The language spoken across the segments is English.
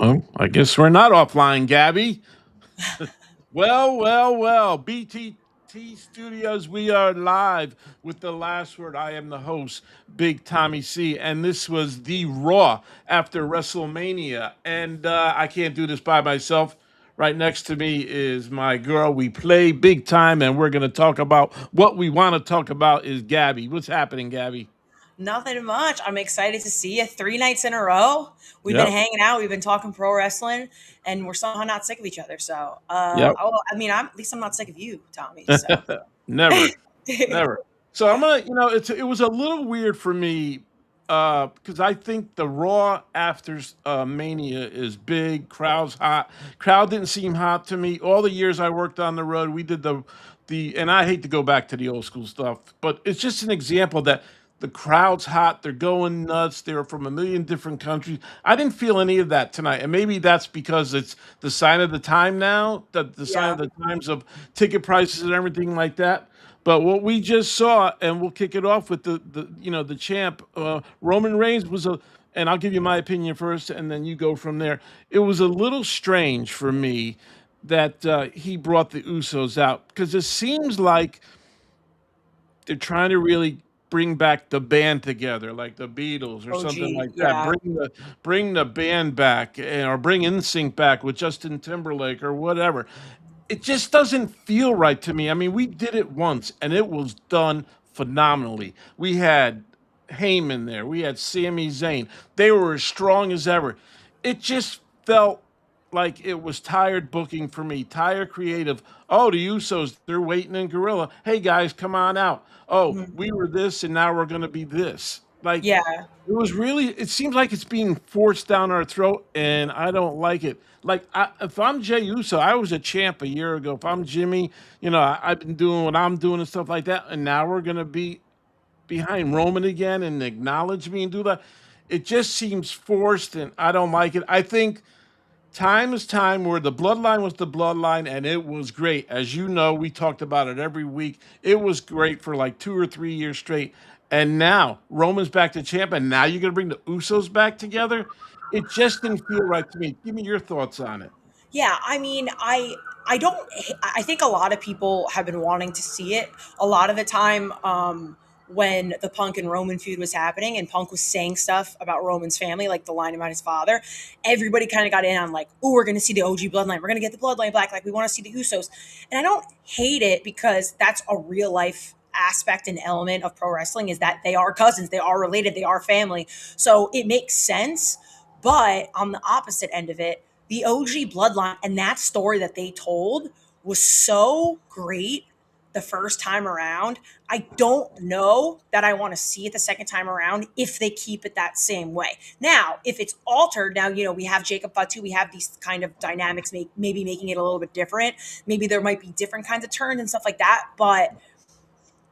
Well, I guess we're not offline, Gabby. Well. BTT Studios, we are live with the last word. I am the host, Big Tommy C, and this was the Raw after WrestleMania. And I can't do this by myself. Right next to me is my girl. We play big time, and we're going to talk about what we want to talk about. Is Gabby? What's happening, Gabby? Nothing much. I'm excited to see you 3 nights in a row. We've been Yep, hanging out. We've been talking pro wrestling, and we're somehow not sick of each other. So, yep. at least I'm not sick of you, Tommy. So, Never. Never. So I'm gonna, it was a little weird for me because I think the Raw after Mania is big. Crowd's hot. Crowd didn't seem hot to me. All the years I worked on the road, we did and I hate to go back to the old school stuff, but it's just an example that the crowd's hot. They're going nuts. They're from a million different countries. I didn't feel any of that tonight, and maybe that's because it's the sign of the time now. That the sign yeah. of the times of ticket prices and everything like that. But what we just saw, and we'll kick it off with the champ Roman Reigns was a, and I'll give you my opinion first, and then you go from there. It was a little strange for me that he brought the Usos out because it seems like they're trying to really bring back the band together, like the Beatles or something OG. like that. Yeah. Bring the band back, or bring NSYNC back with Justin Timberlake or whatever. It just doesn't feel right to me. I mean, we did it once and it was done phenomenally. We had Heyman there. We had Sami Zayn. They were as strong as ever. It just felt like it was tired booking for me, tired creative. Oh, the Usos, they're waiting in Gorilla. Hey guys, come on out. Oh, Mhm. we were this and now we're going to be this. Like, Yeah. it was really, it seems like it's being forced down our throat, and I don't like it. Like, if I'm Jey Uso, I was a champ a year ago. If I'm Jimmy, I've been doing what I'm doing and stuff like that, and now we're going to be behind Roman again and acknowledge me and do that. It just seems forced, and I don't like it. I think time is time where the bloodline was the bloodline, and it was great. As you know, we talked about it every week. It was great for like 2 or 3 years straight. And now Roman's back to champ, and now you're gonna bring the Usos back together. It just didn't feel right to me. Give me your thoughts on it. Yeah, I mean, I don't I think a lot of people have been wanting to see it. A lot of the time when the Punk and Roman feud was happening and Punk was saying stuff about Roman's family, like the line about his father, everybody kind of got in on like, "Oh, we're going to see the OG bloodline. We're going to get the bloodline back. Like we want to see the Usos." And I don't hate it because that's a real life aspect and element of pro wrestling is that they are cousins, they are related, they are family. So it makes sense. But on the opposite end of it, the OG bloodline and that story that they told was so great the first time around. I don't know that I want to see it the second time around if they keep it that same way. Now, if it's altered, now, we have Jacob Fatu, we have these kind of dynamics, maybe making it a little bit different. Maybe there might be different kinds of turns and stuff like that. But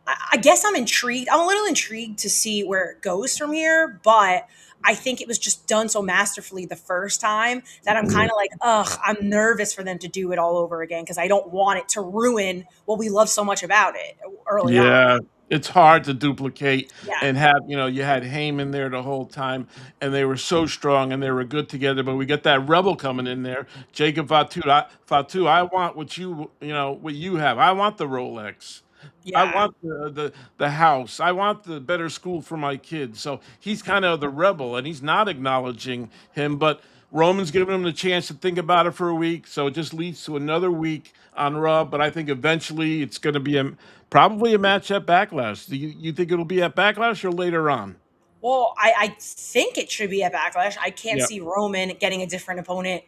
I guess I'm intrigued. I'm a little intrigued to see where it goes from here, but I think it was just done so masterfully the first time that I'm kind of like, ugh, I'm nervous for them to do it all over again because I don't want it to ruin what we love so much about it early on. Yeah, it's hard to duplicate Yeah. and have, you had Heyman there the whole time, and they were so strong and they were good together. But we get that rebel coming in there, Jacob Fatu. I want what you have. I want the Rolex. I Yeah. want the house. I want the better school for my kids. So he's kind of the rebel, and he's not acknowledging him. But Roman's giving him the chance to think about it for a week, so it just leads to another week on Raw. But I think eventually it's going to be probably a match at Backlash. Do you think it'll be at Backlash or later on? Well, I think it should be a backlash. I can't Yeah. see Roman getting a different opponent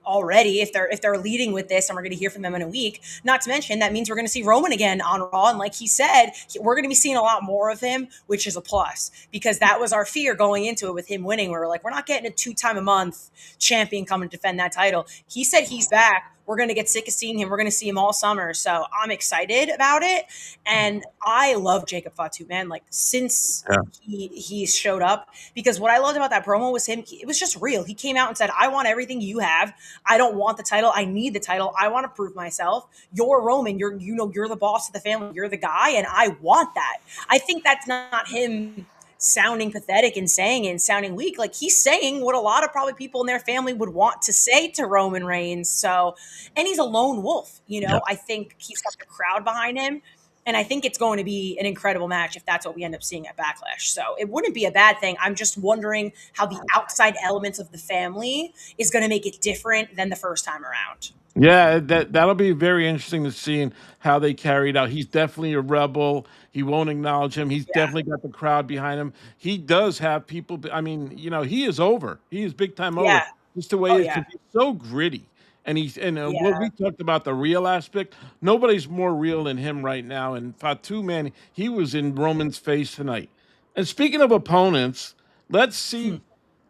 already if they're leading with this, and we're going to hear from them in a week. Not to mention that means we're going to see Roman again on Raw, and like he said, we're going to be seeing a lot more of him, which is a plus because that was our fear going into it with him winning. We were like, we're not getting a 2 time a month champion coming to defend that title. He said he's back. We're going to get sick of seeing him. We're going to see him all summer. So I'm excited about it. And I love Jacob Fatu, man. Like since Yeah. he showed up, because what I loved about that promo was him. It was just real. He came out and said, "I want everything you have. I don't want the title. I need the title. I want to prove myself. You're Roman. You're the boss of the family. You're the guy, and I want that." I think that's not him sounding pathetic and saying it and sounding weak. Like he's saying what a lot of probably people in their family would want to say to Roman Reigns. So, and he's a lone wolf, you Yeah. know. I think he's got the crowd behind him. And I think it's going to be an incredible match if that's what we end up seeing at Backlash. So it wouldn't be a bad thing. I'm just wondering how the outside elements of the family is going to make it different than the first time around. Yeah, that'll be very interesting to see in how they carry it out. He's definitely a rebel. He won't acknowledge him. He's Yeah. definitely got the crowd behind him. He does have people. I mean, he is over. He is big time over. Yeah. Just the way Oh, it is yeah. because he's so gritty. And what Yeah. we talked about the real aspect. Nobody's more real than him right now. And Fatu, man, he was in Roman's face tonight. And speaking of opponents, let's Hmm. see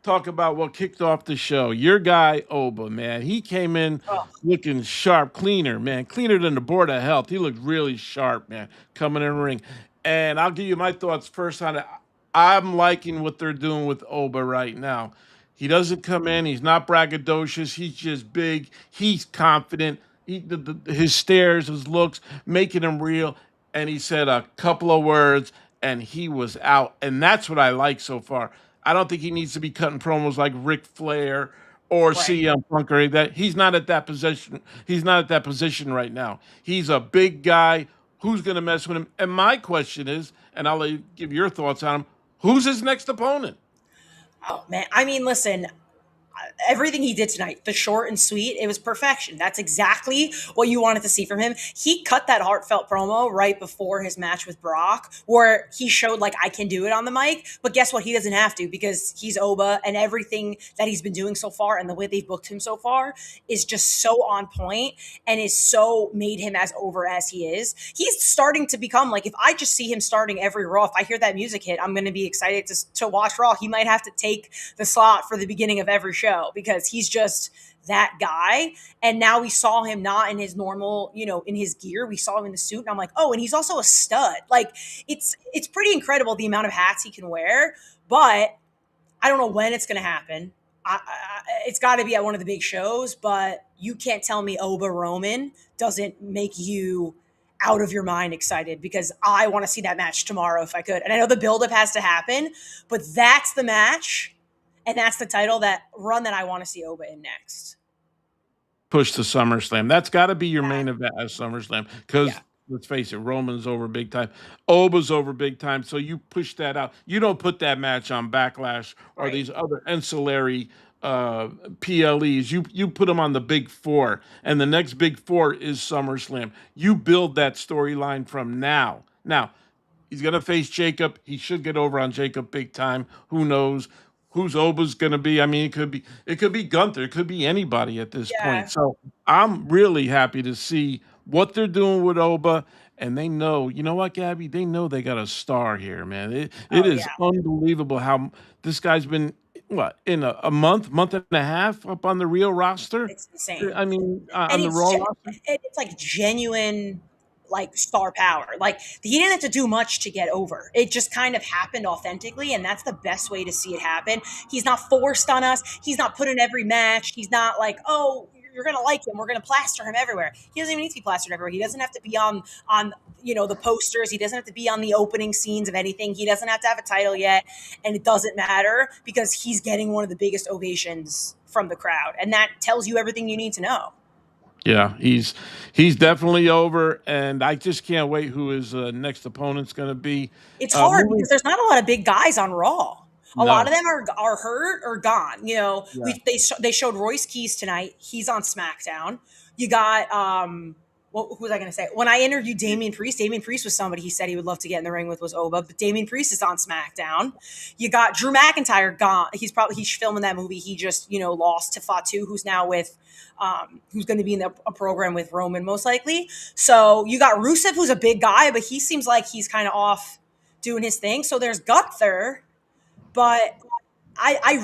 talk about what kicked off the show. Your guy, Oba, man. He came in Oh, looking sharp, cleaner, man. Cleaner than the Board of Health. He looked really sharp, man, coming in the ring. And I'll give you my thoughts first on it. I'm liking what they're doing with Oba right now. He doesn't come in, he's not braggadocious, he's just big, he's confident. His stares, his looks, making him real. And he said a couple of words and he was out. And that's what I like so far. I don't think he needs to be cutting promos like Ric Flair or right. CM Punk or that. He's not at that position. He's not at that position right now. He's a big guy. Who's going to mess with him? And my question is, and I'll let you give your thoughts on him. Who's his next opponent? Oh, man. I mean, listen, everything he did tonight, the short and sweet, it was perfection. That's exactly what you wanted to see from him. He cut that heartfelt promo right before his match with Brock, where he showed like I can do it on the mic. But guess what? He doesn't have to because he's Oba, and everything that he's been doing so far and the way they've booked him so far is just so on point and is so made him as over as he is. He's starting to become like if I just see him starting every Raw, if I hear that music hit, I'm going to be excited to watch Raw. He might have to take the slot for the beginning of every show because he's just that guy. And now we saw him not in his normal, in his gear. We saw him in the suit, and I'm like, oh, and he's also a stud. Like it's pretty incredible the amount of hats he can wear. But I don't know when it's going to happen. It's got to be at one of the big shows. But you can't tell me Oba Roman doesn't make you out of your mind excited because I want to see that match tomorrow if I could. And I know the buildup has to happen, but that's the match. And that's the title that run that I want to see Oba in next. Push to SummerSlam. That's got to be your Yeah. main event at SummerSlam Yeah. because let's face it, Roman's over big time, Oba's over big time. So you push that out. You don't put that match on Backlash or Right. these other ancillary PLEs. You put them on the big four, and the next big four is SummerSlam. You build that storyline from now. Now he's gonna face Jacob. He should get over on Jacob big time. Who knows? Who's Oba's gonna be? I mean, it could be Gunther. It could be anybody at this point. Yeah. So I'm really happy to see what they're doing with Oba. And they know, you know what, Gabby? They know they got a star here, man. It Oh, is yeah. unbelievable how this guy's been what in a month and a half up on the real roster. It's insane. I mean, And on the Raw roster. it's like genuine like star power. Like he didn't have to do much to get over. It just kind of happened authentically, and that's the best way to see it happen. He's not forced on us. He's not put in every match. He's not like, oh, you're gonna like him. We're gonna plaster him everywhere. He doesn't even need to be plastered everywhere. He doesn't have to be on the posters. He doesn't have to be on the opening scenes of anything. He doesn't have to have a title yet, and it doesn't matter because he's getting one of the biggest ovations from the crowd, and that tells you everything you need to know. Yeah, he's definitely over, and I just can't wait who his next opponent's going to be. It's hard Moving, because there's not a lot of big guys on Raw. A lot of no, them are hurt or gone. yeah, They showed Royce Keys tonight. He's on SmackDown. You got who was I going to say? When I interviewed Damian Priest was somebody he said he would love to get in the ring with was Oba, but Damian Priest is on SmackDown. You got Drew McIntyre gone. He's filming that movie. He just lost to Fatu, who's now with who's going to be in a program with Roman most likely. So you got Rusev, who's a big guy, but he seems like he's kind of off doing his thing. So there's Gunther, but I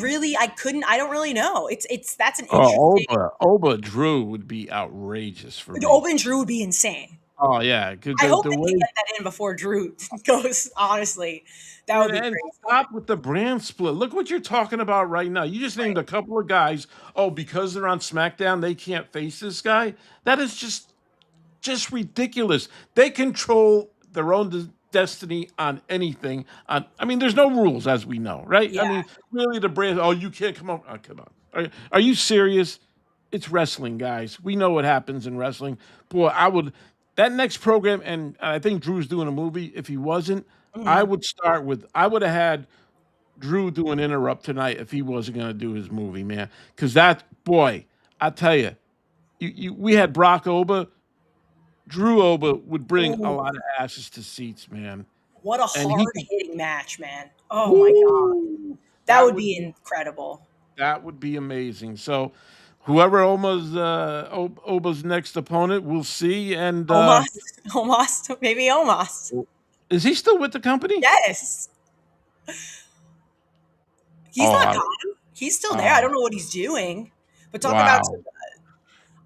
don't really know. That's an oh, interesting. Oba Drew would be outrageous for me. Oba and Drew would be insane. Oh yeah, 'cause I hope the that they way get that in before Drew goes. Honestly, that would be and crazy. stop with the brand split. Look what you're talking about right now. You just named Right. a couple of guys. Oh, because they're on SmackDown, they can't face this guy. That is just ridiculous. They control their own destiny on anything. I mean, there's no rules, as we know, right? I Yeah. mean, really, the brand. Oh, you can't come up. Oh, come on. Are you serious? It's wrestling, guys. We know what happens in wrestling. Boy, I would that next program, and I think Drew's doing a movie. If he wasn't, I Mhm. would start with. I would have had Drew do an interrupt tonight if he wasn't going to do his movie, man. Because that boy, I tell you, we had Brock Oba. Drew Oba would bring a Ooh, lot of asses to seats, man, what a and he could. hard-hitting match, man. Oh my god. Woo! That That would would be be incredible. that would be amazing. So, whoever Oba's next opponent, we'll see. And Omos, Omos, maybe Omos. is he still with the company? Yes. He's Oh, not gone. He's still there. I don't know what he's doing. But talk about wow.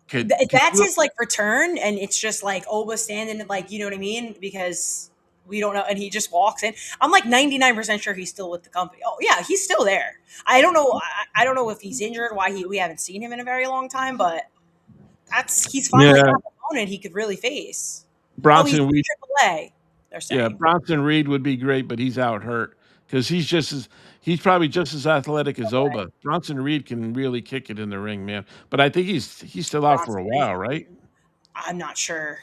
Could that's you? his like return, and it's just like Oba standing, like, you know what I mean? Because we don't know, and he just walks in. I'm like 99% sure he's still with the company. Oh yeah, he's still there. I don't know. I don't know if he's injured, why we haven't seen him in a very long time, but he's finally Yeah, got an opponent he could really face. Oh, he's Bronson in Reed. AAA. They're Yeah, saying. Bronson Reed would be great, but he's out hurt because he's probably just as athletic as Okay. Oba. Bronson Reed can really kick it in the ring, man. But I think he's still out for Bronson a Reed. while, right? I'm not sure.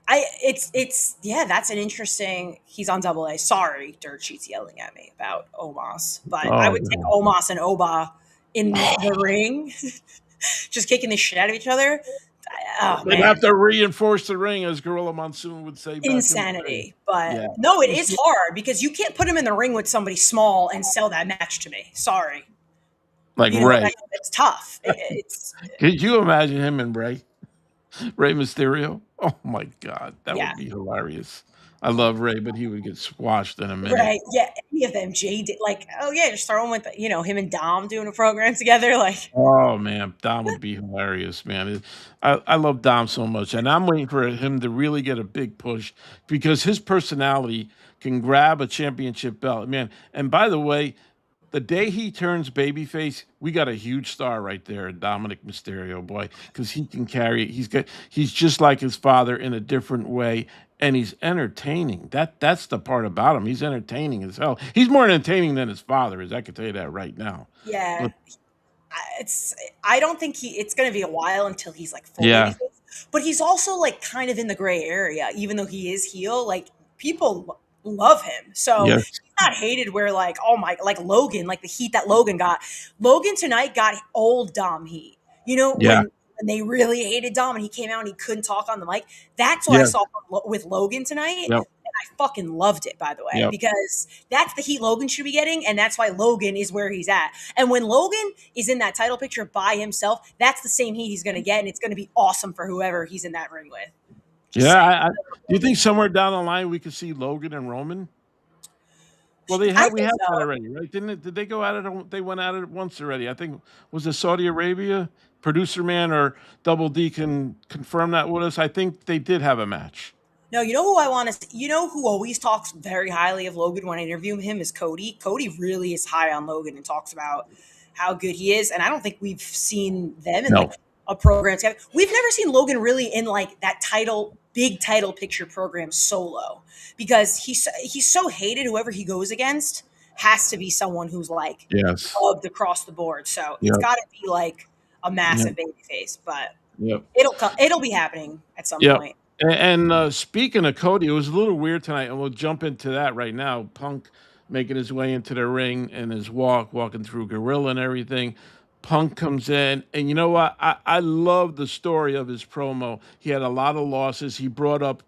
It's yeah, that's an interesting. He's on double A. Sorry, Dirt Sheet's yelling at me about Omos, but I Oh, would take Omos and Oba in yeah. the ring, just kicking the shit out of each other. Oh They'd have man, to reinforce the ring, as Gorilla Monsoon would say back in the day. insanity. But Yeah. no, it You is see, hard because you can't put him in the ring with somebody small and sell that match to me. Sorry, like you know Ray. it's tough. It's Could you imagine him and Ray Mysterio? Oh my God, that yeah. would be hilarious. I love Ray, but he would get squashed in a minute. Right. Yeah. Any of them. Jade, like, oh yeah, just throw him with, him and Dom doing a program together. Like, Oh man, Dom would be hilarious, man. I love Dom so much, and I'm waiting for him to really get a big push because his personality can grab a championship belt, man. And by the way, the day he turns babyface, we got a huge star right there, Dominik Mysterio, boy, because he can carry. He's just like his father in a different way, and he's entertaining. That's the part about him. He's entertaining as hell. He's more entertaining than his father is. I can tell you that right now. yeah, Look, it's. I don't think it's going to be a while until he's like full yeah, babyface, but he's also like kind of in the gray area, even though he is heel. Like people love him, so yes, he's not hated. Where like, oh my, like Logan, like the heat that Logan got. Logan tonight got old Dom heat. You know yeah, when they really hated Dom and he came out and he couldn't talk on the mic. That's what I yeah, saw with Logan tonight. yep, I fucking loved it, by the way, yep. because that's the heat Logan should be getting, and that's why Logan is where he's at. And when Logan is in that title picture by himself, that's the same heat he's going to get, and it's going to be awesome for whoever he's in that ring with. Just Yeah, saying. do you think somewhere down the line we could see Logan and Roman? Well, I we think have that so. already, right? Didn't it? Did they go at it? They went at it once already. I think was it Saudi Arabia? Producer man or Double D can confirm that with us. I think they did have a match. No, you know who I want to. You know who always talks very highly of Logan when I interview him is Cody. Cody really is high on Logan and talks about how good he is, and I don't think we've seen them in like No. a program together. We've never seen Logan really in like that big title picture program solo because he's so hated. Whoever he goes against has to be someone who's like Yes. loved across the board. So it's Yep. got to be like a Yep. massive baby face, but Yep. it'll come. It'll be happening at some Yep. point. Speaking of Cody, it was a little weird tonight, and we'll jump into that right now. Punk making his way into the ring and his walking through Gorilla and everything. Punk comes in, and you know what? I love the story of his promo. He had a lot of losses. He brought up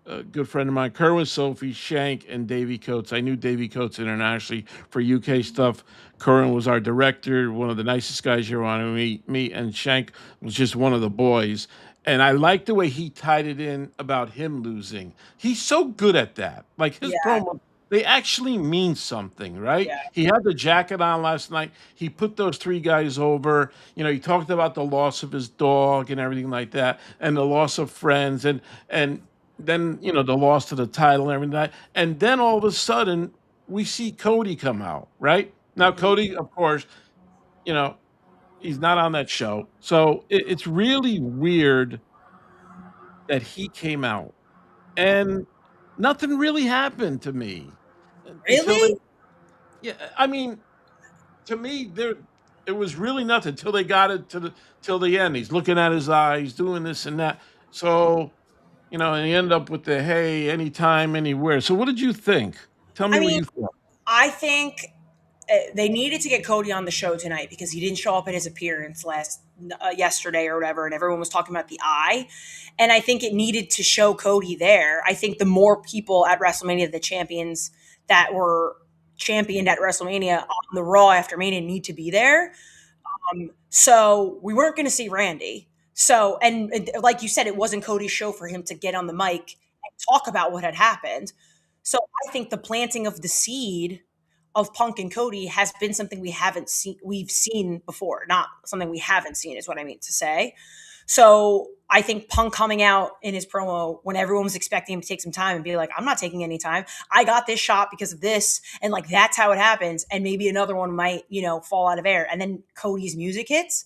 a good friend of mine, Kerwin Sophie, Shank, and Davey Coates. I knew Davey Coates internationally for UK stuff. Kerwin was our director, one of the nicest guys you want to meet, and Shank was just one of the boys. And I like the way he tied it in about him losing. He's so good at that. Like his Yeah, promo, they actually mean something, right? yeah. He had the jacket on last night. He put those three guys over. You know, he talked about the loss of his dog and everything like that, and the loss of friends, and then the loss to the title and everything like that. And then all of a sudden we see Cody come out, right? Now Mhm. Cody, of course, you know, he's not on that show. So it's really weird that he came out. And nothing really happened to me until they. Really? Yeah, I mean, to me, there it was really nothing till they got it to the till the end. He's looking at his eyes, doing this and that. So and he ended up with the hey, anytime, anywhere. So what did you think? Tell me I what mean, you thought. I think they needed to get Cody on the show tonight because he didn't show up at his appearance yesterday or whatever, and everyone was talking about the eye. And I think it needed to show Cody there. I think the more people at WrestleMania, the champions that were championed at WrestleMania on the Raw after Mania need to be there. So we weren't going to see Randy. So, and like you said, it wasn't Cody's show for him to get on the mic and talk about what had happened. So I think the planting of the seed of Punk and Cody has been something we've seen before, not something we haven't seen is what I mean to say. So I think Punk coming out in his promo when everyone was expecting him to take some time and be like, I'm not taking any time. I got this shot because of this. And like, that's how it happens. And maybe another one might, fall out of air. And then Cody's music hits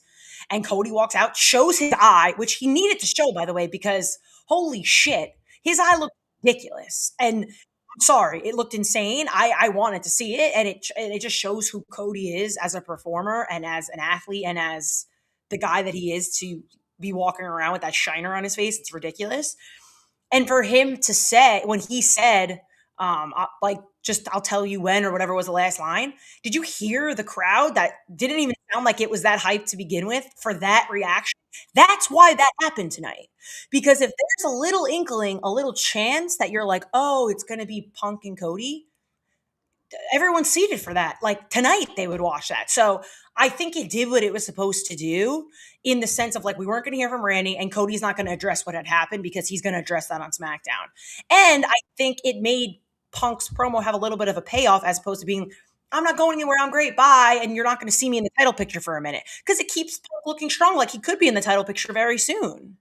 and Cody walks out, shows his eye, which he needed to show, by the way, because holy shit, his eye looked ridiculous. And I'm sorry, it looked insane. I wanted to see it, and it just shows who Cody is as a performer and as an athlete and as the guy that he is to be walking around with that shiner on his face. It's ridiculous. And for him to say, when he said, like, just I'll tell you when or whatever was the last line, did you hear the crowd that didn't even sound like it was that hyped to begin with for that reaction? That's why that happened tonight. Because if there's a little inkling, a little chance that you're like, oh, it's going to be Punk and Cody, everyone's seated for that. Like tonight, they would watch that. So I think it did what it was supposed to do in the sense of like, we weren't going to hear from Randy and Cody's not going to address what had happened because he's going to address that on SmackDown. And I think it made Punk's promo have a little bit of a payoff as opposed to being, I'm not going anywhere. I'm great. Bye. And you're not going to see me in the title picture for a minute because it keeps Punk looking strong. Like he could be in the title picture very soon.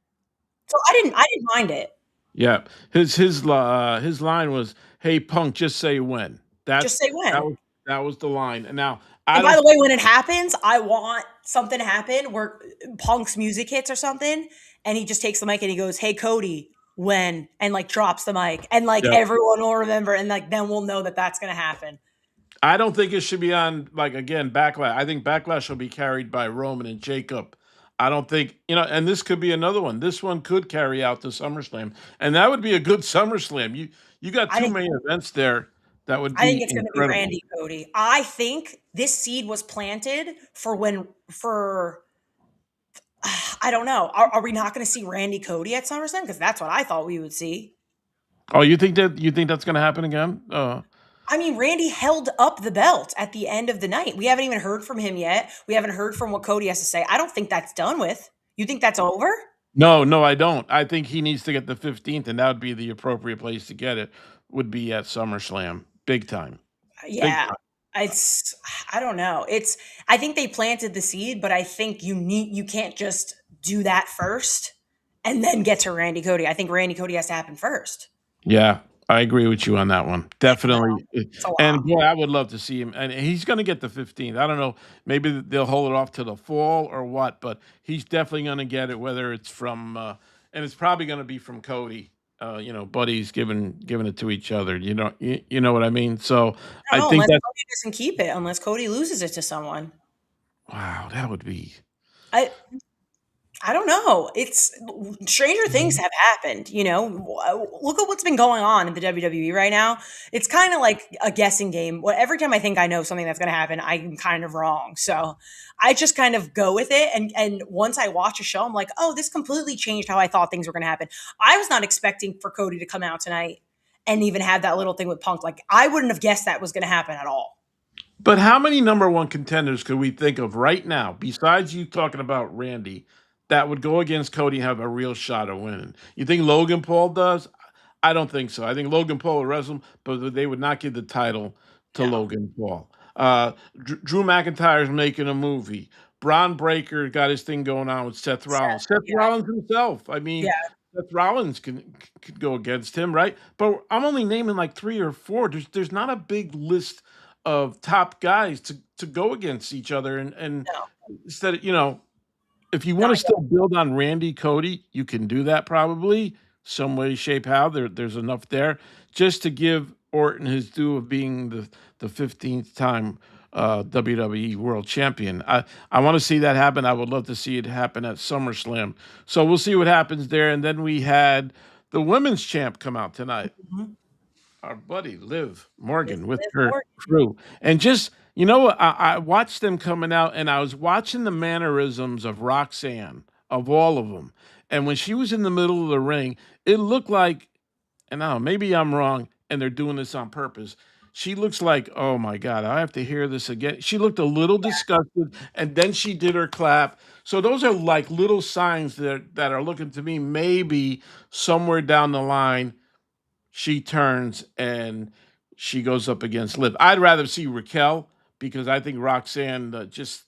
So I didn't mind it. Yeah, his line was, "Hey Punk, just say when." Just That's say that when. was that was the line. And now I And by don't. the way, when it happens, I want something to happen where Punk's music hits or something, and he just takes the mic and he goes, "Hey Cody, when?" and like drops the mic, and like Yeah, everyone will remember, and like then we'll know that that's gonna happen. I don't think it should be on like again Backlash. I think Backlash will be carried by Roman and Jacob. I don't think and this could be another one. This one could carry out to SummerSlam, and that would be a good SummerSlam. You got I two think main events there that would I think be it's gonna be incredible. Randy Cody. I think this seed was planted for I don't know. Are we not going to see Randy Cody at SummerSlam? Because that's what I thought we would see. Oh, you think that's going to happen again? I mean, Randy held up the belt at the end of the night. We haven't even heard from him yet. We haven't heard from what Cody has to say. I don't think that's done with. You think that's over? No, no, I don't. I think he needs to get the 15th, and that would be the appropriate place to get it, would be at SummerSlam. Big time. Big Yeah. time. It's I don't know. I think they planted the seed, but I think you can't just do that first and then get to Randy Cody. I think Randy Cody has to happen first. Yeah, I agree with you on that one. Definitely. It's a lot. And boy, I would love to see him. And he's going to get the 15th. I don't know. Maybe they'll hold it off to the fall or what, but he's definitely going to get it, whether it's from, and it's probably going to be from Cody. Buddies giving it to each other. You know what I mean. So I I don't know think unless that Cody doesn't keep it, unless Cody loses it to someone. wow, that would be. I I don't know. It's stranger things have happened, Look at what's been going on in the WWE right now. It's kind of like a guessing game. Every time I think I know something that's going to happen, I'm kind of wrong. So I just kind of go with it. And once I watch a show, I'm like, oh, this completely changed how I thought things were going to happen. I was not expecting for Cody to come out tonight and even have that little thing with Punk. Like I wouldn't have guessed that was going to happen at all. But how many number one contenders could we think of right now, besides you talking about Randy, that would go against Cody and have a real shot of winning? You think Logan Paul does? I don't think so. I think Logan Paul would wrestle him, but they would not give the title to No. Logan Paul. Drew McIntyre's making a movie. Braun Breaker got his thing going on with Seth Seth, Rollins. Seth yeah, Rollins himself. I yeah. mean, Seth Rollins could go against him, right? But I'm only naming like three or four. There's not a big list of top guys to go against each other, and No, instead of if you want not to still build on Randy Cody, you can do that probably, some way, shape, how. There's enough there just to give Orton his due of being the 15th time WWE World Champion. I want to see that happen. I would love to see it happen at SummerSlam. So we'll see what happens there. And then we had the women's champ come out tonight, Mhm. our buddy Liv Morgan with Liv her Morgan. crew. And just, you know what, I watched them coming out and I was watching the mannerisms of Roxanne, of all of them. And when she was in the middle of the ring, it looked like, and I don't know, maybe I'm wrong and they're doing this on purpose. She looks like, oh my God, I have to hear this again. She looked a little disgusted and then she did her clap. So those are like little signs that are looking to me maybe somewhere down the line she turns and she goes up against Liv. I'd rather see Raquel because I think Roxanne just.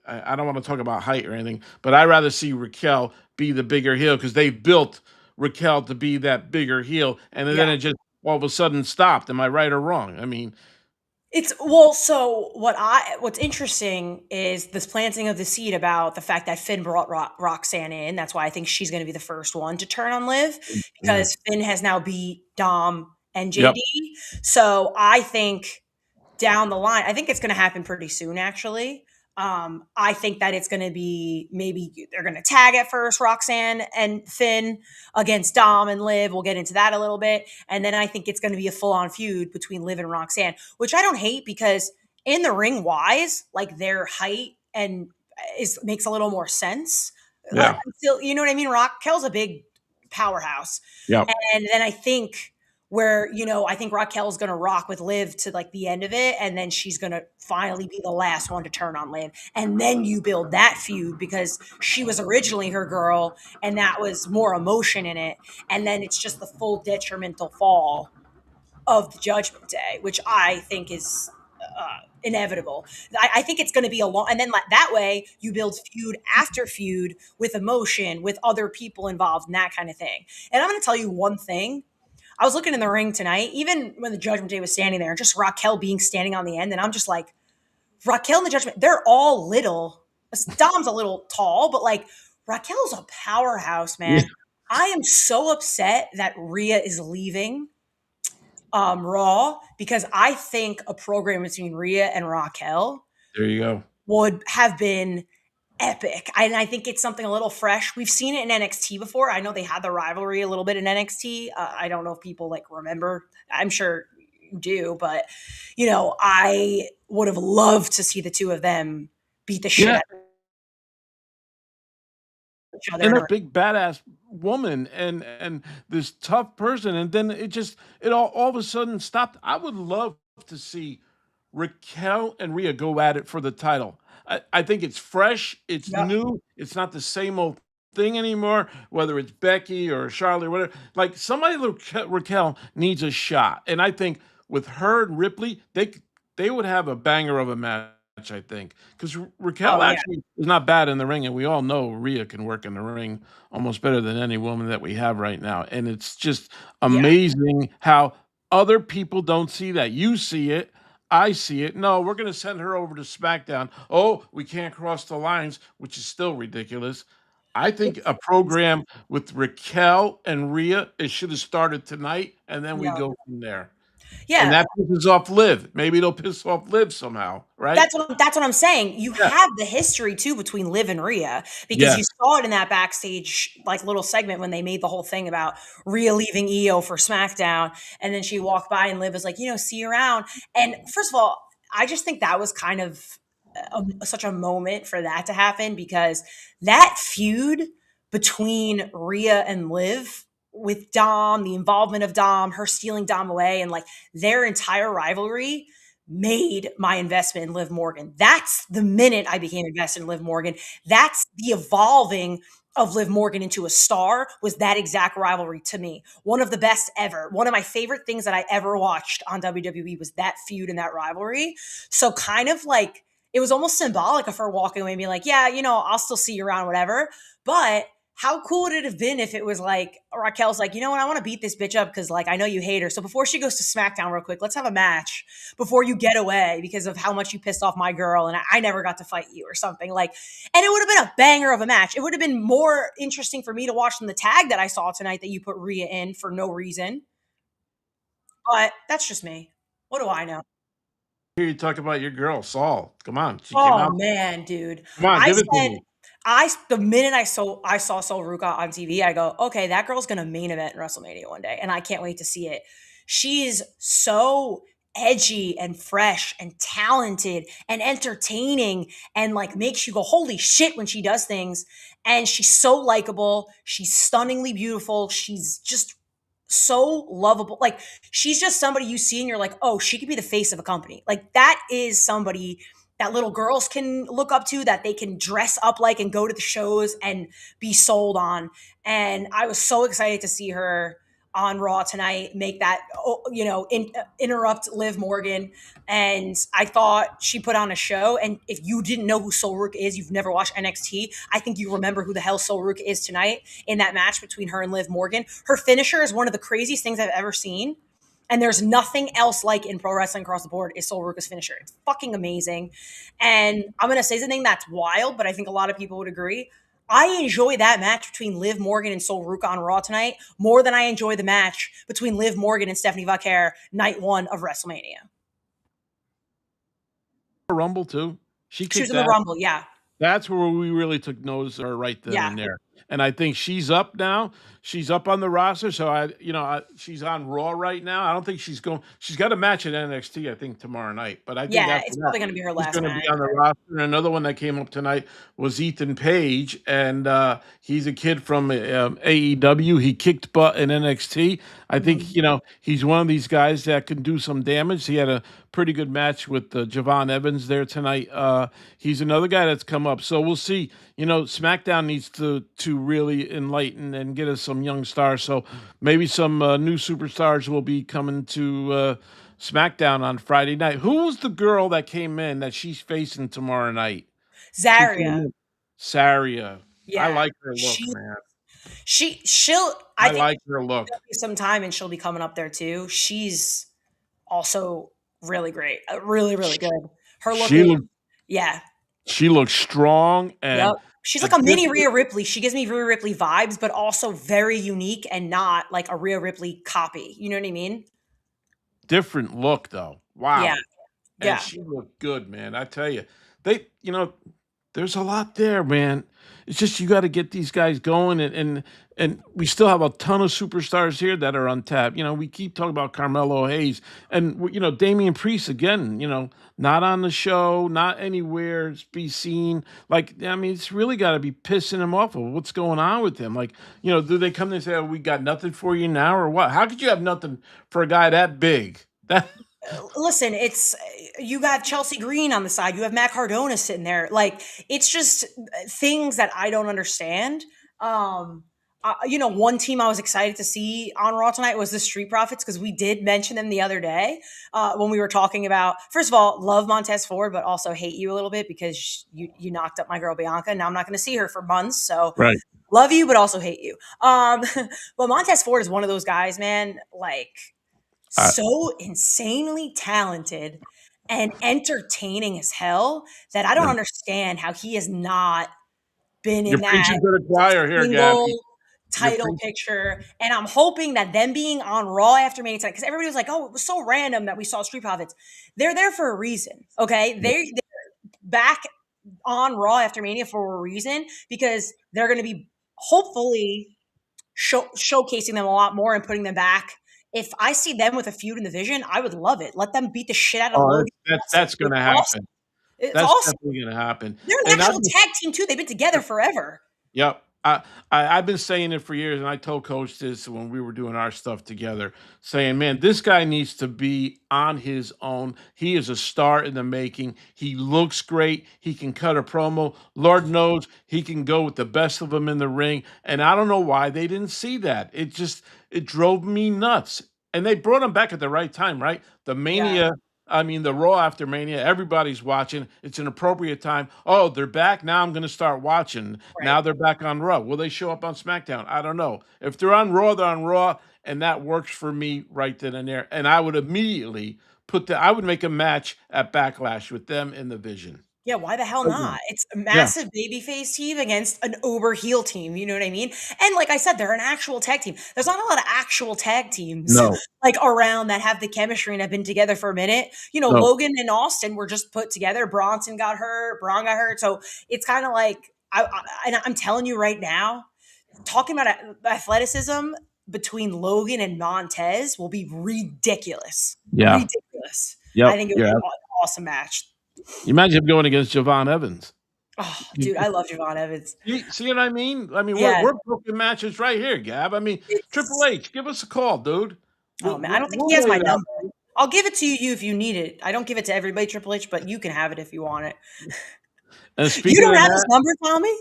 I don't want to talk about height or anything, but I'd rather see Raquel be the bigger heel because they built Raquel to be that bigger heel, and Yeah. then it just all of a sudden stopped. Am I right or wrong? I mean, It's well, so what's interesting is this planting of the seed about the fact that Finn brought Roxanne in. That's why I think she's going to be the first one to turn on Liv yeah, because Finn has now beat Dom and yep, JD. So I think down the line, I think it's going to happen pretty soon, actually. I think that it's going to be maybe they're going to tag at first Roxanne and Finn against Dom and Liv. We'll get into that a little bit. And then I think it's going to be a full on feud between Liv and Roxanne, which I don't hate because in the ring wise, like their height and is makes a little more sense. yeah, Still, you know what I mean? Raquel's a big powerhouse. yep. And then I think where, I think Raquel's going to rock with Liv to like the end of it. And then she's going to finally be the last one to turn on Liv. And then you build that feud because she was originally her girl and that was more emotion in it. And then it's just the full detrimental fall of the Judgment Day, which I think is inevitable. I think it's going to be a long, and then that way you build feud after feud with emotion, with other people involved, and that kind of thing. And I'm going to tell you one thing. I was looking in the ring tonight, even when the Judgment Day was standing there, just Raquel being standing on the end, and I'm just like, Raquel and the Judgment, they're all little. Dom's a little tall, but like Raquel's a powerhouse, Yeah, man. I am so upset that Rhea is leaving Raw because I think a program between Rhea and Raquel there you go. would have been epic. And I think it's something a little fresh. We've seen it in NXT before. I know they had the rivalry a little bit in NXT. I don't know if people like remember. I'm sure you do, but I would have loved to see the two of them beat the shit Yeah, out of each other and in a a ring. big badass woman and this tough person, and then it all of a sudden stopped. I would love to see Raquel and Rhea go at it for the title. I think it's fresh, it's Yep. new, it's not the same old thing anymore, whether it's Becky or Charlotte or whatever. Like somebody like Raquel needs a shot. And I think with her and Ripley, they would have a banger of a match, I think. Because Oh Raquel yeah. actually is not bad in the ring, and we all know Rhea can work in the ring almost better than any woman that we have right now. And it's just Yeah. amazing how other people don't see that. You see it. I see it. No, we're going to send her over to SmackDown. Oh, we can't cross the lines, which is still ridiculous. I think It's a program with Raquel and Rhea, it should have started tonight, and then we yeah. go from there. And Yeah. that pisses off Liv. Maybe it'll piss off Liv somehow, right? That's what I'm saying. You Yeah. have the history too between Liv and Rhea because you Yes. saw it in that backstage like little segment when they made the whole thing about Rhea leaving EO for SmackDown, and then she walked by and Liv was like, see you around. And first of all, I just think that was kind of such a moment for that to happen because that feud between Rhea and Liv with Dom, the involvement of Dom, her stealing Dom away, and like their entire rivalry made my investment in Liv Morgan. That's the minute I became invested in Liv Morgan. That's the evolving of Liv Morgan into a star was that exact rivalry to me. One of the best ever. One of my favorite things that I ever watched on WWE was that feud and that rivalry. So kind of like it was almost symbolic of her walking away and being like, yeah, I'll still see you around, whatever. But how cool would it have been if it was like Raquel's like, you know what, I want to beat this bitch up because like I know you hate her. So before she goes to SmackDown real quick, let's have a match before you get away because of how much you pissed off my girl and I never got to fight you or something. Like, and it would have been a banger of a match. It would have been more interesting for me to watch than the tag that I saw tonight that you put Rhea in for no reason. But that's just me. What do I know? Hear you talk about your girl, Saul. Come on, she came Oh out. man, dude. Come on, I give it to said me. the minute I saw Sol Ruka on TV, I go, okay, that girl's gonna main event in WrestleMania one day, and I can't wait to see it. She's so edgy and fresh and talented and entertaining and like makes you go, holy shit, when she does things. And she's so likable. She's stunningly beautiful. She's just so lovable. Like she's just somebody you see and you're like, oh, she could be the face of a company. Like that is somebody that little girls can look up to, that they can dress up like and go to the shows and be sold on. And I was so excited to see her on Raw tonight, make that, interrupt Liv Morgan. And I thought she put on a show. And if you didn't know who Sol Ruka is, you've never watched NXT, I think you remember who the hell Sol Ruka is tonight in that match between her and Liv Morgan. Her finisher is one of the craziest things I've ever seen. And there's nothing else like in pro wrestling across the board is Sol Ruka's finisher. It's fucking amazing. And I'm going to say something that's wild, but I think a lot of people would agree. I enjoy that match between Liv Morgan and Sol Ruka on Raw tonight more than I enjoy the match between Liv Morgan and Stephanie Vaquer night one of WrestleMania. Rumble too. She She was kicked in the that. Rumble, yeah. That's where we really took notice of her right then Yeah. and there. And I think she's up now. She's up on the roster. So she's on Raw right now. I don't think she's going. She's got a match at NXT, I think, tomorrow night. But I think Yeah, after it's that, probably going to be her she's last going to match. be on the roster. And another one that came up tonight was Ethan Page, and he's a kid from AEW. He kicked butt in NXT. I think he's one of these guys that can do some damage. He had a pretty good match with Javon Evans there tonight. He's another guy that's come up. So we'll see. SmackDown needs to really enlighten and get us some young stars. So maybe some new superstars will be coming to SmackDown on Friday night. Who was the girl that came in that she's facing tomorrow night? She came Zarya. in. Saria. I Yeah. like her look, man. I I think like her look. some time and she'll be coming up there too. She's also really great. Really, really good. Her look She is, looked yeah. she looks strong Yep. and She's a like a mini different Rhea Ripley. She gives me Rhea Ripley vibes, but also very unique and not like a Rhea Ripley copy. You know what I mean? different look though. Yeah. Wow. And Yeah. she looked good, man. I tell you. They there's a lot there, man. It's just you got to get these guys going, and we still have a ton of superstars here that are untapped. We keep talking about Carmelo Hayes and Damian Priest again. Not on the show, not anywhere to be seen. Like I mean, it's really got to be pissing him off of what's going on with him. Like do they come and say, oh, "We got nothing for you now," or what? How could you have nothing for a guy that big? That Listen, it's you got Chelsea Green on the side. You have Matt Cardona sitting there. Like it's just things that I don't understand. One team I was excited to see on Raw tonight was the Street Profits because we did mention them the other day when we were talking about. First of all, love Montez Ford, but also hate you a little bit because you knocked up my girl Bianca. Now I'm not going to see her for months. So right. love you, but also hate you. But Montez Ford is one of those guys, man. Like Uh, so insanely talented and entertaining as hell that I don't yeah. understand how he has not been You're in that preaching to the choir here, Gabby. single You're title preaching. picture. And I'm hoping that them being on Raw after Mania tonight, because everybody was like, oh, it was so random that we saw Street Profits. They're there for a reason, okay? They're back on Raw after Mania for a reason because they're going to be hopefully showcasing them a lot more and putting them back. If I see them with a feud in the Division, I would love it. Let them beat the shit out of Oh, Logan. that's going to It's awesome. happen. It's That's awesome. definitely going to happen. They're an And actual tag team too. They've been together forever. yep. I've been saying it for years, and I told Coach this when we were doing our stuff together, saying, "Man, this guy needs to be on his own. He is a star in the making. He looks great. He can cut a promo. Lord knows he can go with the best of them in the ring." And I don't know why they didn't see that. It drove me nuts. And they brought him back at the right time, right? The Yeah. Mania I mean, the Raw after Mania, everybody's watching. It's an appropriate time. Oh, they're back. Now I'm going to start watching. Right. Now they're back on Raw. Will they show up on SmackDown? I don't know. If they're on Raw, they're on Raw, and that works for me right then and there. And I would immediately I would make a match at Backlash with them in the Vision. Yeah, why the hell Okay. not? It's a Yeah. massive babyface team against an uber heel team, you know what I mean? And like I said, they're an actual tag team. There's not a lot of actual tag teams No, like around that have the chemistry and have been together for a minute. You know, no. Logan and Austin were just put together. Bronson got hurt, Braun got hurt. So it's kind of like and I'm telling you right now, talking about athleticism between Logan and Montez will be ridiculous. Yeah. Ridiculous. I Yep. think it would be Yeah. an awesome match. You imagine him going against Javon Evans. Oh, dude, I love Javon Evans. See what I mean? I mean, Yeah, we're booking matches right here, Gab. I mean, Triple it's H, give us a call, dude. oh man, I don't think We'll he has lay my it out. number. I'll give it to you if you need it. I don't give it to everybody, Triple H, but you can have it if you want it. And You speaking don't of have his that, number, Tommy?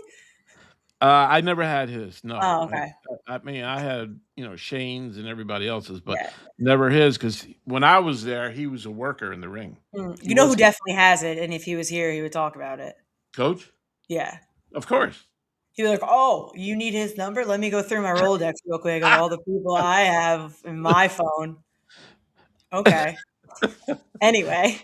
I never had his. No, Oh, okay. I mean, I had Shane's and everybody else's, but Yeah. never his because when I was there, he was a worker in the ring. He You know who wasn't definitely has it, and if he was here, he would talk about it. coach, Yeah. of course. He'd be like, "Oh, you need his number? Let me go through my Rolodex real quick of all the people I have in my phone." Okay. Anyway.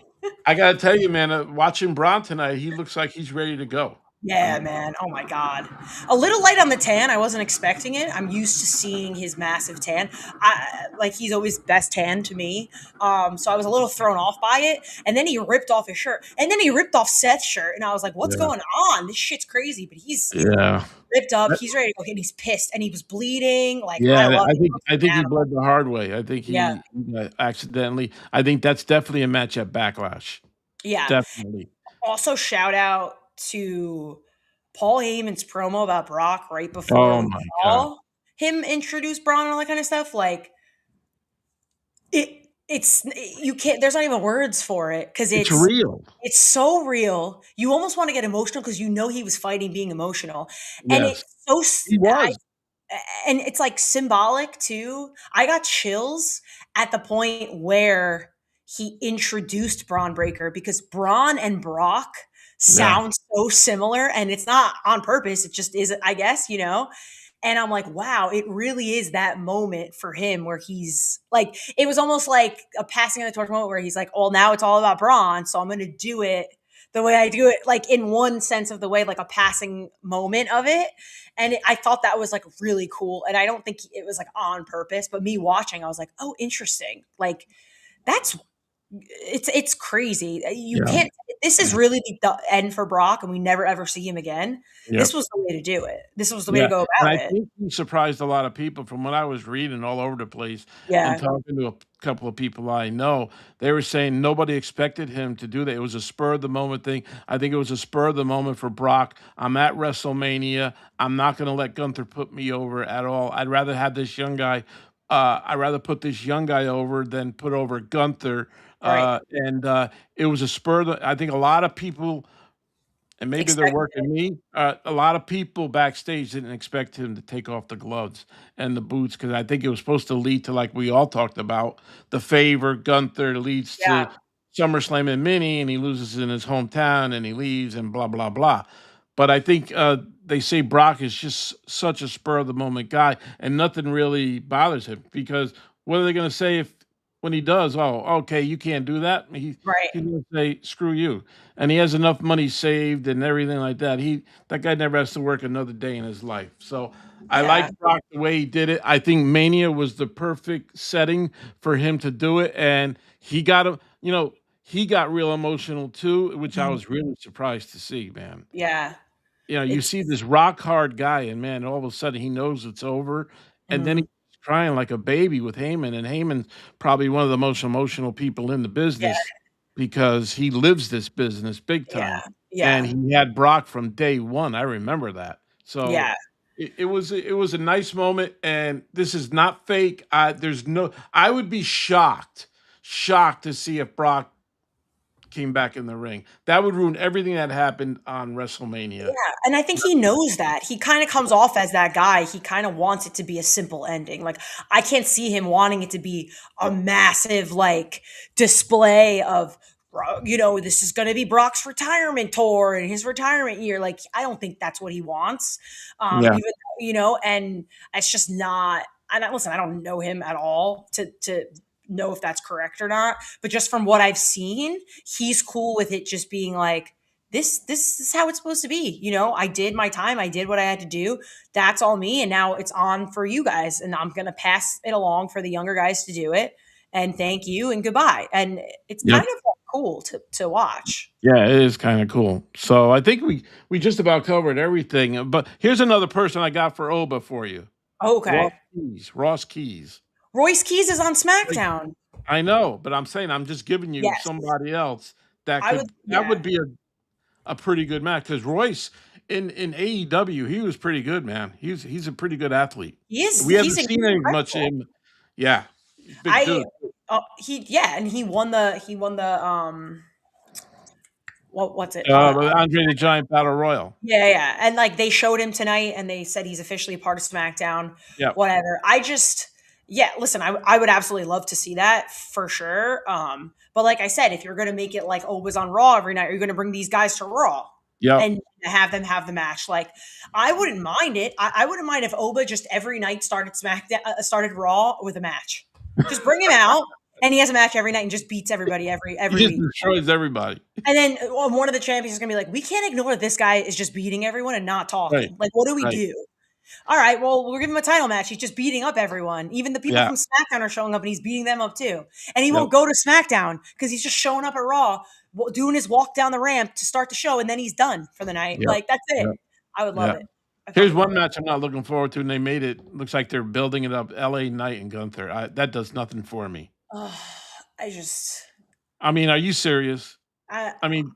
I gotta tell you, man, watching Braun tonight, he looks like he's ready to go. I Yeah, mean, man. Oh my god. A little light on the tan. I wasn't expecting it. I'm used to seeing his massive tan. Like he's always best tan to me. So I was a little thrown off by it. And then he ripped off his shirt. And then he ripped off Seth's shirt. And I was like, what's yeah, going on? This shit's crazy. But he's yeah. ripped up. He's ready to go. And he's pissed. And he was bleeding. Like I Yeah, love I it. think He looks I like think an he animal. bled the hard way. I think Yeah. he got accidentally. I think that's definitely a match at Backlash. Yeah. Definitely. Also, shout out to Paul Heyman's promo about Brock right before Oh we my god. saw him introduce Braun and all that kind of stuff. Like it's you can't. There's not even words for it because It's real. it's so real. You almost want to get emotional because you know he was fighting being emotional, and Yes. it's so. He was. And it's like symbolic too. I got chills at the point where he introduced Braun Breaker because Braun and Brock Yeah. sound so similar, and it's not on purpose. It just is, I guess, you know. And I'm like, wow, it really is that moment for him where he's like, it was almost like a passing of the torch moment where he's like, well, now it's all about Braun, so I'm going to do it the way I do it, like in one sense of the way, like a passing moment of it. And I thought that was like really cool. And I don't think it was like on purpose, but me watching, I was like, oh, interesting. Like that's it's crazy. You Yeah. can't. This is really the end for Brock, and we never ever see him again. Yep. This was the way to do it. This was the way to Yeah, go and about I it. think he surprised a lot of people from what I was reading all over the place and Yeah, talking to a couple of people I know. They were saying nobody expected him to do that. It was a spur of the moment thing. I think it was a spur of the moment for Brock. I'm at WrestleMania. I'm not gonna let Gunther put me over at all. I'd rather have this young guy. I'd rather put this young guy over than put over Gunther. right. It was a spur. I think a lot of people and maybe they're Expected it. working me. A lot of people backstage didn't expect him to take off the gloves and the boots because I think it was supposed to lead to, like we all talked about, the favor. Gunther leads to Yeah. SummerSlam and Mini, and he loses in his hometown, and he leaves, and blah blah blah. But I think they say Brock is just such a spur of the moment guy, and nothing really bothers him because what are they going to say if when he does? Oh, okay, you can't do that. Right. He's going to say screw you, and he has enough money saved and everything like that. That guy never has to work another day in his life. So I Yeah. like Brock the way he did it. I think Mania was the perfect setting for him to do it, and he got him. He got real emotional too, which I Mhm. was really surprised to see, man. Yeah. You It's see this rock hard guy, and man, all of a sudden he knows it's over, and then mhm. he's crying like a baby with Heyman, and Heyman's probably one of the most emotional people in the Yeah. business because he lives this business big time, Yeah. and Yeah. he had Brock from day one. I remember that. So Yeah. it was a nice moment, and this is not fake. I would be shocked to see if Brock came back in the ring. That would ruin everything that happened on WrestleMania. Yeah, and I think he knows that. He kinda comes off as that guy. He kinda wants it to be a simple ending. Like, I can't see him wanting it to be a massive, like, display of, this is gonna be Brock's retirement tour and his retirement year. Like, I don't think that's what he wants. Yeah. Even though, and it's just not. Listen, I don't know him at all to know if that's correct or not. But just from what I've seen, he's cool with it just being like, this is how it's supposed to be. I did my time. I did what I had to do. That's all me. And now it's on for you guys. And I'm going to pass it along for the younger guys to do it. And thank you and goodbye. And it's Yep. kind of cool to watch. Yeah, it is kind of cool. So I think we just about covered everything. But here's another person I got for Oba for you. Okay. Ross Keys. Royce Keys is on Like, SmackDown. I know, but I'm saying I'm just giving you Yes. somebody else that I could would, that yeah. would be a pretty good match because Royce in AEW he was pretty good, man. He's a pretty good athlete. He is. We haven't He's seen any much of incredible. him. Yeah, big dude. And he won the what's it? Andre the Giant Battle Royal. Yeah. And like they showed him tonight and they said he's officially a part of SmackDown. Yeah, Whatever. Listen, I would absolutely love to see that for sure. But like I said, if you're gonna make it like Oba's on Raw every night, you're gonna bring these guys to Raw yeah, and have them have the match. Like I wouldn't mind it. I wouldn't mind if Oba just every night started Raw with a match. Just bring him out and he has a match every night and just beats everybody every he just week. destroys everybody. And then one of the champions is going to be like, we can't ignore this guy is just beating everyone and not talking. Right, Like, what do we right. do? All right, well, we'll give him a title match. He's just beating up everyone. Even the people Yeah, from SmackDown are showing up and he's beating them up too. And he yep, won't go to SmackDown because he's just showing up at Raw, doing his walk down the ramp to start the show, and then he's done for the night. yep, Like, that's it. yep, I would love yeah. it. I Here's fucking one love it. match I'm not looking forward to, and they made it. Looks like they're building it up. LA Knight and Gunther. That does nothing for me. Oh, I just, I mean, are you serious? I, I mean,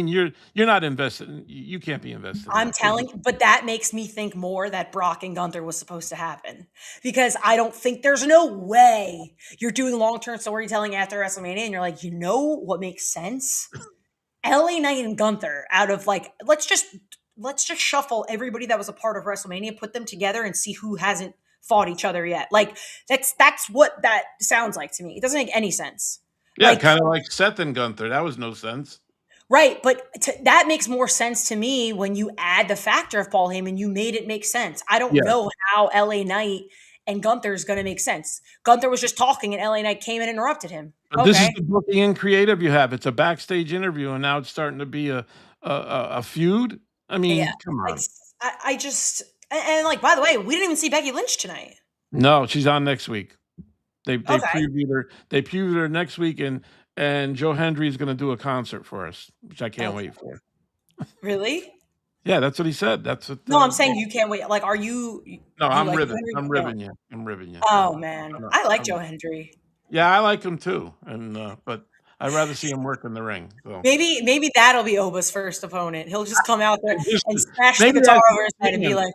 you're not invested. You can't be invested in I'm that. There's telling, but that makes me think more that Brock and Gunther was supposed to happen because I don't think there's no way you're doing long-term storytelling after WrestleMania and you're like, what makes sense? LA Knight and Gunther out of like, let's just shuffle everybody that was a part of WrestleMania, put them together and see who hasn't fought each other yet. Like that's what that sounds like to me. It doesn't make any sense. Yeah, Like, kind of like Seth and Gunther. That was no sense. right, but that makes more sense to me when you add the factor of Paul Heyman. You made it make sense. I don't Yeah, know how LA Knight and Gunther is going to make sense. Gunther was just talking, and LA Knight came and interrupted him. but this is Okay, the booking and creative you have. It's a backstage interview, and now it's starting to be a feud. I yeah, mean, come like on. I just and like by the way, we didn't even see Becky Lynch tonight. No, she's on next week. They Okay, previewed her. They previewed her next week, and Joe Hendry is going to do a concert for us, which I can't okay, wait for. really? Yeah, that's what he said. That's what. No, I'm saying you can't wait. Like, are you? No, Do you I'm like ribbing. Henry? I'm You don't. ribbing you. I'm ribbing you. Oh I'm man, not, I like I'm Joe not. Hendry. Yeah, I like him too, and but I'd rather see him work in the ring. So Maybe that'll be Oba's first opponent. He'll just come out there just and smash the maybe guitar as over he's his head and be singing, like,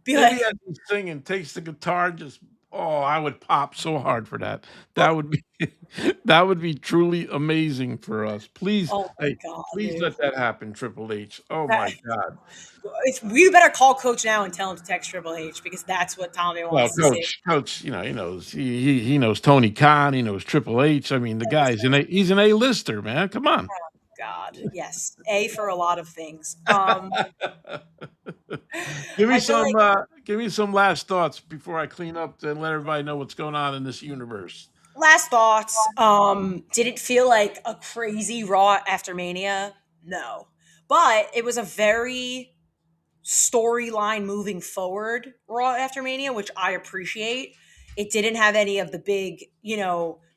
be maybe like, as he's singing, takes the guitar. Just I would pop so hard for that. That would be that would be truly amazing for us. Please, oh my hey, god, please dude. let that happen, Triple H. Oh That, my God. if we better call Coach now and tell him to text Triple H because that's what Tommy Well, wants to see. Coach, he knows he knows Tony Khan, he knows Triple H. I mean, the guy's he's an A-lister, man. Come on. God, yes, A for a lot of things. Give me I feel like give me some last thoughts before I clean up and let everybody know what's going on in this universe. last thoughts. Did it feel like a crazy Raw after Mania? No, but it was a very storyline moving forward Raw after Mania, which I appreciate. It didn't have any of the big,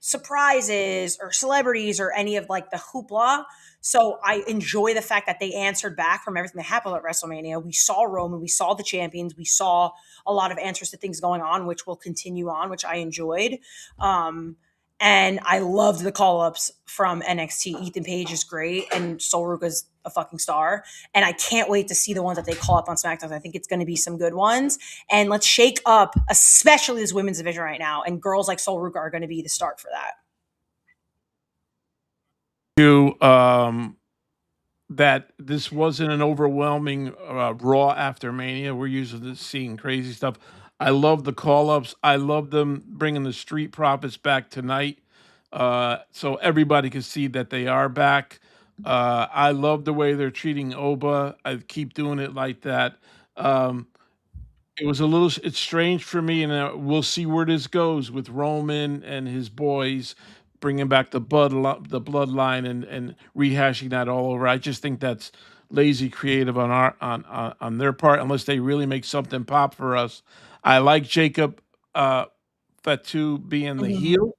surprises or celebrities or any of like the hoopla. So I enjoy the fact that they answered back from everything that happened at WrestleMania. We saw Roman, we saw the champions, we saw a lot of answers to things going on, which will continue on, which I enjoyed. And I loved the call ups from NXT. Ethan Page is great, and Sol Ruka's a fucking star. And I can't wait to see the ones that they call up on SmackDown. I think it's going to be some good ones. And let's shake up, especially this women's division right now. And girls like Sol Ruka are going to be the start for that. you that this wasn't an overwhelming Raw after Mania. We're used to seeing crazy stuff. I love the call ups. I love them bringing the Street Profits back tonight, so everybody can see that they are back. I love the way they're treating Oba. I keep doing it like that. Um, it was a little it's strange for me, and, we'll see where this goes with Roman and his boys bringing back the bloodline and rehashing that all over. I just think that's lazy creative on on their part, unless they really make something pop for us. I like Jacob, Fatu being the Mhm. heel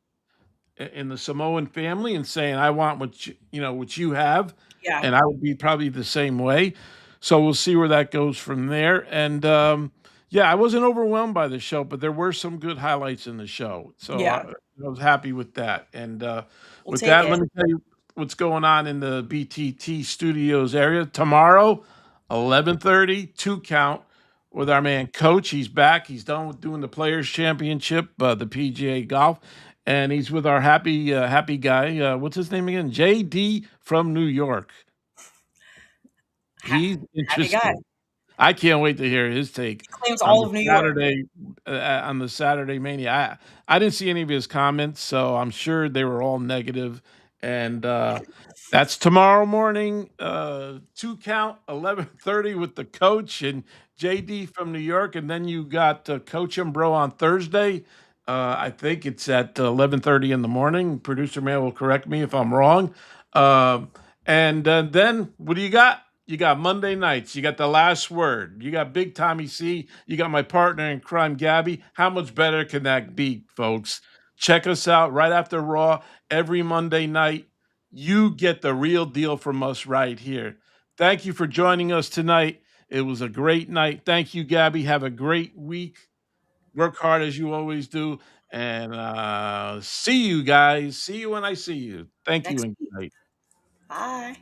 in the Samoan family and saying, "I want what you have," Yeah, and I would be probably the same way. So we'll see where that goes from there. And yeah, I wasn't overwhelmed by the show, but there were some good highlights in the show. So yeah, I was happy with that. And we'll with take that, it. let me tell you what's going on in the BTT Studios area tomorrow, 11:30, 2 count with our man Coach. He's back. He's done with doing the Players Championship, the PGA Golf, and he's with our happy guy. What's his name again? JD from New York. Ha- He's Happy guy. interesting. I can't wait to hear his take He claims all of New York. On the Saturday Mania. I didn't see any of his comments, so I'm sure they were all negative. And that's tomorrow morning, 2 count, 11:30 with the coach and JD from New York, and then you got Coach and Bro on Thursday. I think it's at 11:30 in the morning. Producer man will correct me if I'm wrong. Um, and then what do you got? You got Monday nights. You got the last word. You got Big Tommy C. You got my partner in crime, Gabby. How much better can that be, folks? Check us out right after Raw every Monday night. You get the real deal from us right here. Thank you for joining us tonight. It was a great night. Thank you, Gabby. Have a great week. Work hard as you always do. And see you guys. See you when I see you. Thank you Next and week. good night. Bye.